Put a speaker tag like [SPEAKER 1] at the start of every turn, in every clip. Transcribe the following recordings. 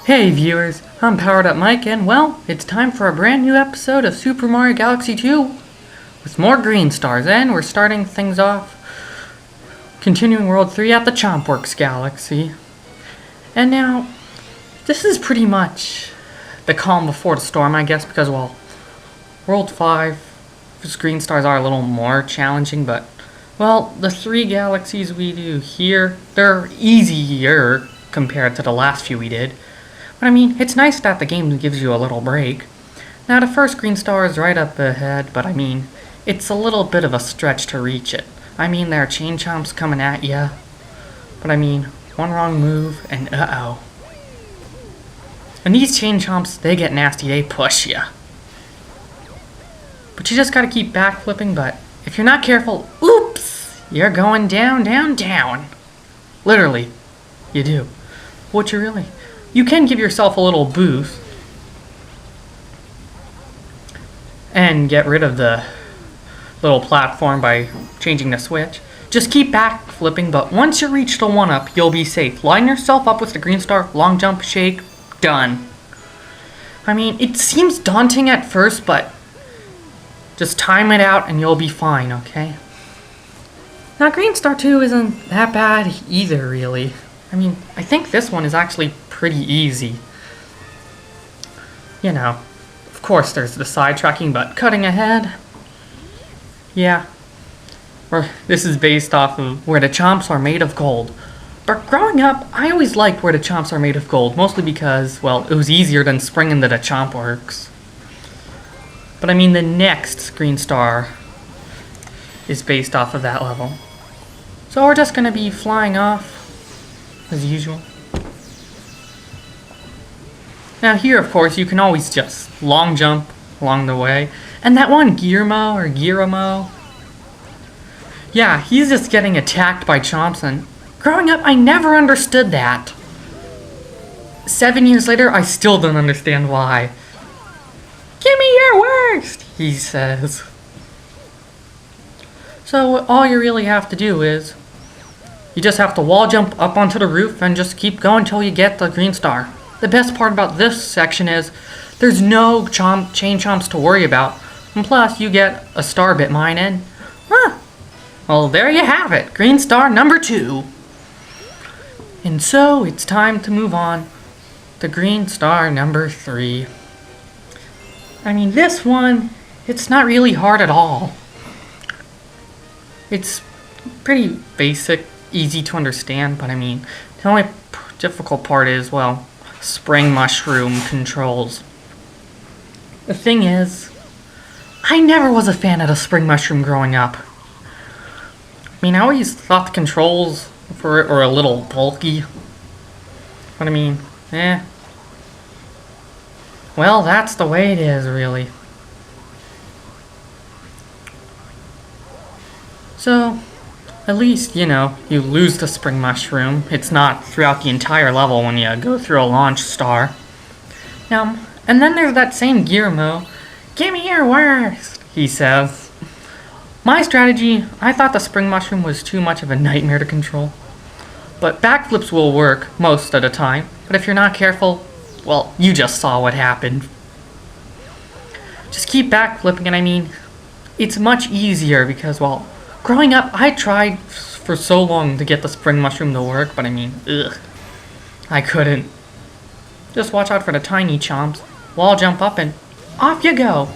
[SPEAKER 1] Hey viewers, I'm Powered Up Mike and well, it's time for a brand new episode of Super Mario Galaxy 2 with more green stars, and we're starting things off continuing World 3 at the Chompworks Galaxy. And now, this is pretty much the calm before the storm, I guess, because well, World 5's green stars are a little more challenging, but well, the 3 galaxies we do here, they're easier compared to the last few we did. But I mean, it's nice that the game gives you a little break. Now the first green star is right up ahead, but I mean, it's a little bit of a stretch to reach it. I mean, there are chain chomps coming at ya. But I mean, one wrong move and uh-oh. And these chain chomps, they get nasty, they push ya. But you just gotta keep backflipping, but if you're not careful, oops! You're going down, down, down. Literally, you do. You can give yourself a little boost and get rid of the little platform by changing the switch. Just keep back flipping, but once you reach the 1-up, you'll be safe. Line yourself up with the green star, long jump, shake, done. I mean, it seems daunting at first, but just time it out and you'll be fine, okay? Now, Green Star 2 isn't that bad either, really. I mean, I think this one is actually pretty easy. You know, of course there's the sidetracking, but cutting ahead, yeah. This is based off of where the chomps are made of gold. But growing up, I always liked where the chomps are made of gold, mostly because, well, it was easier than springing to the Chompworks. But I mean, the next Green Star is based off of that level. So we're just gonna be flying off, as usual. Now here, of course, you can always just long jump along the way. And that one Guillermo, yeah, he's just getting attacked by chomps, and growing up, I never understood that. 7 years later, I still don't understand why. Give me your worst, he says. So all you really have to do is, you just have to wall jump up onto the roof and just keep going until you get the green star. The best part about this section is there's no chain chomps to worry about. And plus, you get a star bit mine and, well, there you have it. Green star number 2. And so, it's time to move on to green star number 3. I mean, this one, it's not really hard at all. It's pretty basic, easy to understand, but I mean, the only difficult part is, well, spring mushroom controls. The thing is, I never was a fan of the spring mushroom growing up. I mean, I always thought the controls for it were a little bulky. But I mean, well, that's the way it is, really. So, at least, you know, you lose the spring mushroom. It's not throughout the entire level when you go through a launch star. Now, and then there's that same Guillermo. Give me your worst, he says. My strategy, I thought the spring mushroom was too much of a nightmare to control. But backflips will work most of the time. But if you're not careful, well, you just saw what happened. Just keep backflipping, and I mean, it's much easier because, well, growing up, I tried for so long to get the spring mushroom to work, but I mean, I couldn't. Just watch out for the tiny chomps. Wall jump up and off you go.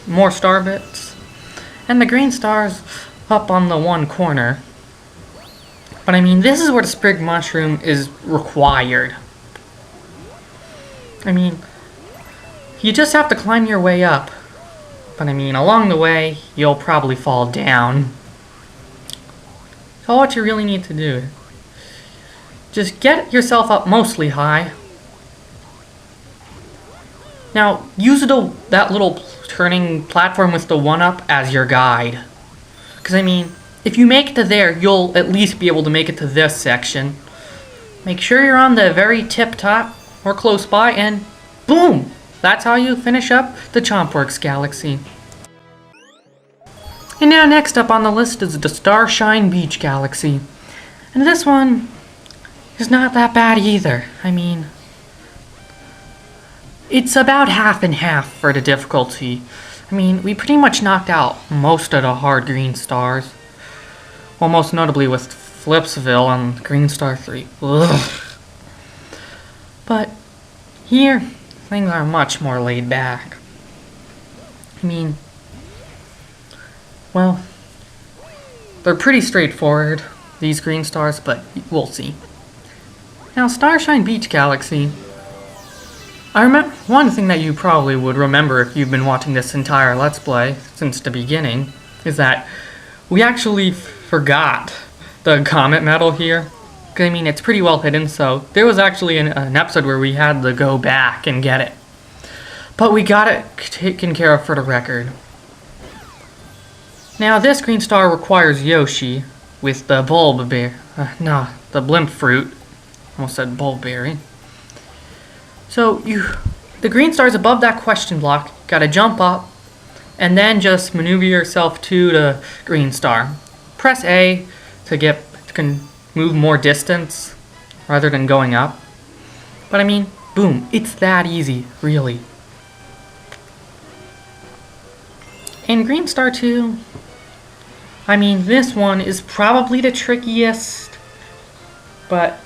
[SPEAKER 1] More star bits. And the green star's up on the one corner. But I mean, this is where the spring mushroom is required. I mean, you just have to climb your way up. But I mean, along the way, you'll probably fall down. So what you really need to do, just get yourself up mostly high. Now, use that little turning platform with the 1-up as your guide. Because I mean, if you make it to there, you'll at least be able to make it to this section. Make sure you're on the very tip top or close by, and boom! That's how you finish up the Chompworks Galaxy. And now next up on the list is the Starshine Beach Galaxy. And this one is not that bad either. I mean, It's about half and half for the difficulty. I mean, we pretty much knocked out most of the hard green stars. Well, most notably with Flipsville and Green Star 3. Ugh. But here, things are much more laid back. I mean, well, they're pretty straightforward, these green stars, but we'll see. Now, Starshine Beach Galaxy. I remember one thing that you probably would remember if you've been watching this entire Let's Play since the beginning is that we actually forgot the comet medal here. I mean, it's pretty well hidden, so there was actually an episode where we had to go back and get it. But we got it taken care of for the record. Now, this green star requires Yoshi with the the blimp fruit. Almost said bulbberry. So, the green star's above that question block, gotta jump up, and then just maneuver yourself to the green star. Press A to move more distance rather than going up. But I mean, boom, it's that easy, really. And Green Star 2, I mean, this one is probably the trickiest, but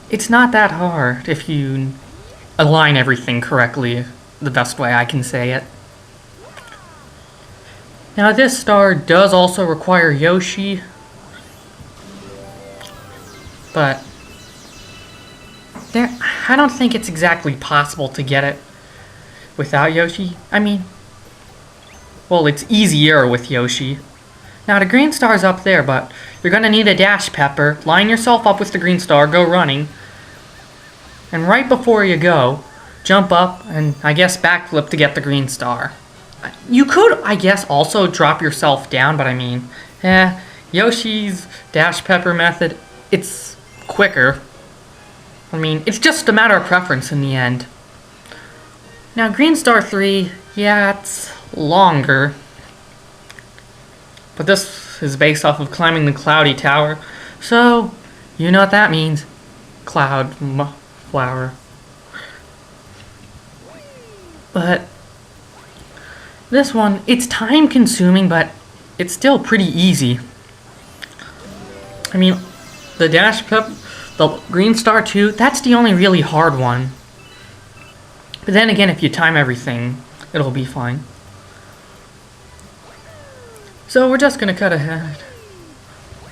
[SPEAKER 1] it's not that hard if you align everything correctly, the best way I can say it. Now, this star does also require Yoshi, but I don't think it's exactly possible to get it without Yoshi. I mean, well, it's easier with Yoshi. Now, the green star's up there, but you're going to need a dash pepper. Line yourself up with the green star, go running. And right before you go, jump up and, I guess, backflip to get the green star. You could, I guess, also drop yourself down, but I mean, Yoshi's dash pepper method, it's quicker. I mean, it's just a matter of preference in the end. Now, Green Star 3, yeah, it's longer. But this is based off of climbing the Cloudy Tower, so you know what that means. Cloud flower. But this one, it's time consuming, but it's still pretty easy. I mean, the dash pep, the Green Star 2, that's the only really hard one. But then again, if you time everything, it'll be fine. So we're just gonna cut ahead.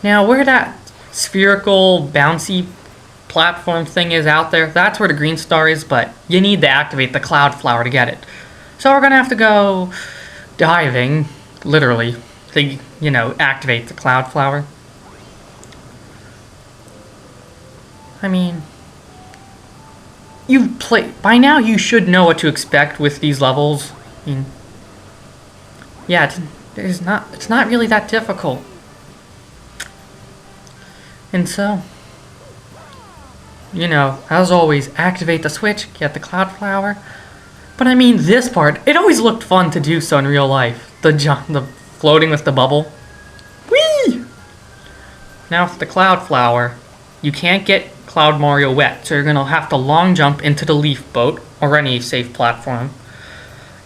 [SPEAKER 1] Now, where that spherical, bouncy platform thing is out there, that's where the green star is, but you need to activate the cloud flower to get it. So we're gonna have to go diving, literally, to, activate the cloud flower. I mean, by now you should know what to expect with these levels. I mean, yeah, it's not really that difficult. And so, as always, activate the switch, get the cloud flower. But I mean, this part, it always looked fun to do so in real life. The floating with the bubble. Whee! Now with the cloud flower, you can't get Cloud Mario wet, so you're gonna have to long jump into the leaf boat, or any safe platform.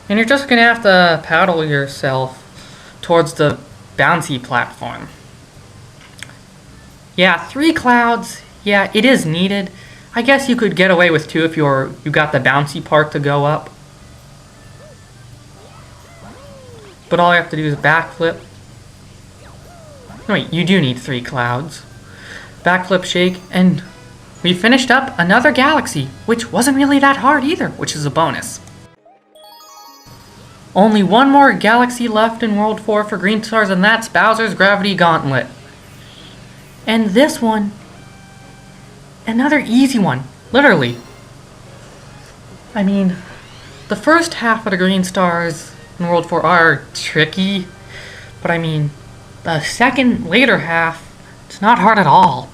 [SPEAKER 1] And you're just gonna have to paddle yourself towards the bouncy platform. Yeah, 3 clouds, yeah, it is needed. I guess you could get away with 2 if you got the bouncy part to go up. But all you have to do is backflip. No, wait, you do need 3 clouds. Backflip, shake, and we finished up another galaxy, which wasn't really that hard either, which is a bonus. Only one more galaxy left in World 4 for green stars, and that's Bowser's Gravity Gauntlet. And this one, another easy one, literally. I mean, the first half of the green stars in World 4 are tricky, but I mean, the later half, it's not hard at all.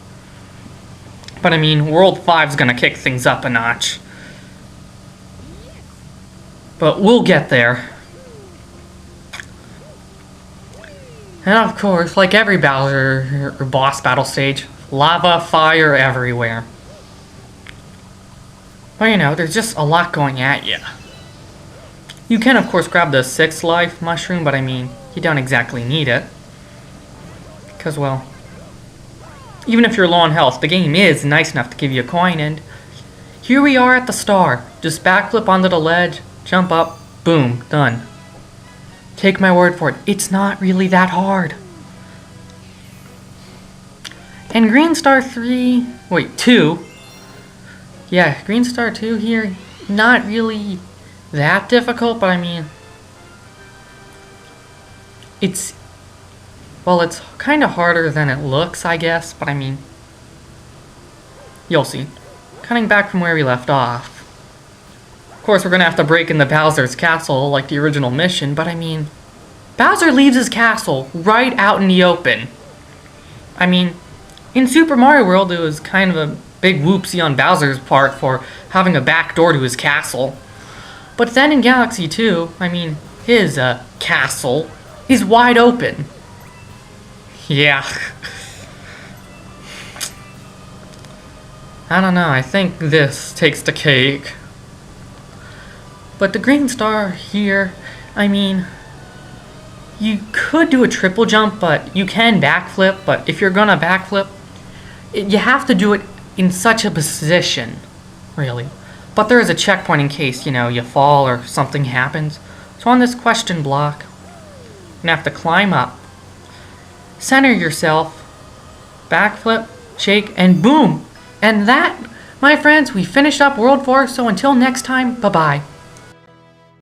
[SPEAKER 1] But I mean, World 5's gonna kick things up a notch. But we'll get there. And of course, like every Bowser or boss battle stage, lava, fire everywhere. But there's just a lot going at you. You can, of course, grab the 6 life mushroom, but I mean, you don't exactly need it. Because, well, even if you're low on health, the game is nice enough to give you a coin, and here we are at the star. Just backflip onto the ledge, jump up, boom, done. Take my word for it, it's not really that hard. And Green Star 2. Yeah, Green Star 2 here, not really that difficult, but I mean, it's kind of harder than it looks, I guess, but I mean, you'll see. Cutting back from where we left off. Of course, we're gonna have to break into Bowser's castle like the original mission, but I mean, Bowser leaves his castle right out in the open. I mean, in Super Mario World, it was kind of a big whoopsie on Bowser's part for having a back door to his castle. But then in Galaxy 2, I mean, his castle is wide open. Yeah. I don't know, I think this takes the cake. But the Green Star here, I mean, you could do a triple jump, but you can backflip, but if you're gonna backflip, you have to do it in such a position, really. But there is a checkpoint in case, you fall or something happens. So on this question block, you're gonna have to climb up, center yourself, backflip, shake, and boom! And that, my friends, we finished up World 4, so until next time, bye-bye.